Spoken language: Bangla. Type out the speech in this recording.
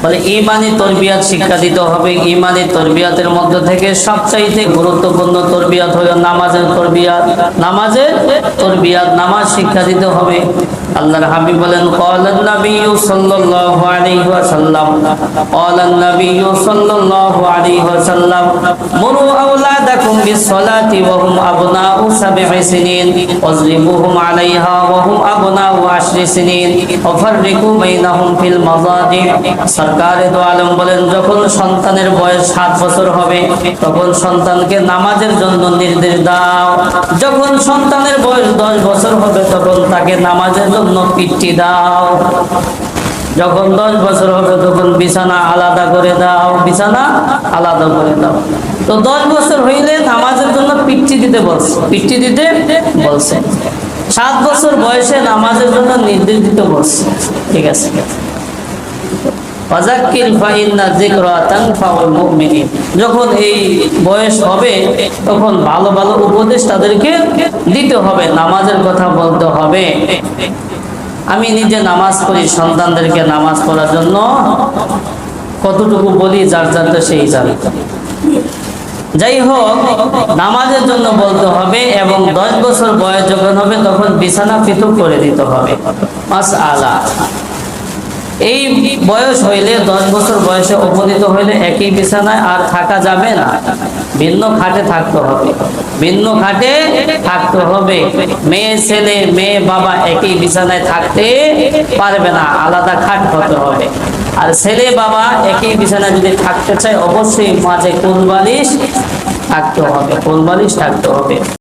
বলে ঈমানি তরবিয়ত শিক্ষা দিতে হবে। ঈমানি তরবিয়তের মধ্য থেকে সবচাইতে গুরুত্বপূর্ণ তরবিয়ত হলো নামাজের তরবিয়ত। নামাজের তরবিয়ত, নামাজ শিক্ষা দিতে হবে। আল্লাহর হাবিব বলেন ক্বালান নাবিয়্যু সাল্লাল্লাহু আলাইহি ওয়াসাল্লাম, ক্বালান নাবিয়্যু সাল্লাল্লাহু আলাইহি ওয়াসাল্লাম মুরু আওলাদাকুম বিস-সালাতি ওয়া হুম আবনাউ 7 সিনিন ওয়াজরিবুহুম আলাইহা ওয়া হুম আবনাউ 10 সিনিন ওয়া ফাররিকু বাইনাহুম ফিল মাযাজি। সরকারে দো আলম বলেন যখন সন্তানের বয়স 7 বছর হবে তখন সন্তানকে নামাজের জন্য নির্দেশ দাও। যখন সন্তানের বয়স 10 বছর হবে তখন তাকে নামাজের জন্য পিটি দাও। যখন 10 বছর হবে তখন বিছানা আলাদা করে দাও, বিছানা আলাদা করে দাও। তো 10 বছর হইলে নামাজের জন্য পিটি দিতে বলছে, পিটি দিতে বলছে। 7 বছর বয়সে নামাজের জন্য নির্দেশ দিতে বলছে। ঠিক আছে। যখন এই বয়স হবে তখন ভালো ভালো উপদেশ তাদেরকে দিতে হবে, নামাজের কথা বলতে হবে। আমি নিজে নামাজ পড়ি, সন্তানদেরকে নামাজ পড়ার জন্য কতটুকু বলি যার যার সেই জানে। যাই হোক, নামাজের জন্য বলতে হবে এবং 10 বছর বয়স যখন হবে তখন বিছানা পৃথক করে দিতে হবে। মাসআলা, এই বয়স হইলে 10 বছর বয়সে উপনীত হইলে একই বিছানায় আর থাকা যাবে না, ভিন্ন খাটে থাকতে হবে, ভিন্ন খাটে থাকতে হবে। মেয়ে ছেলে, মেয়ে বাবা একই বিছানায় থাকতে পারবে না, আলাদা খাট হতে হবে। আর ছেলে বাবা একই বিছানায় যদি থাকতে চায় অবশ্যই মাঝে কোল বালিশ থাকতে হবে, কোল বালিশ থাকতে হবে।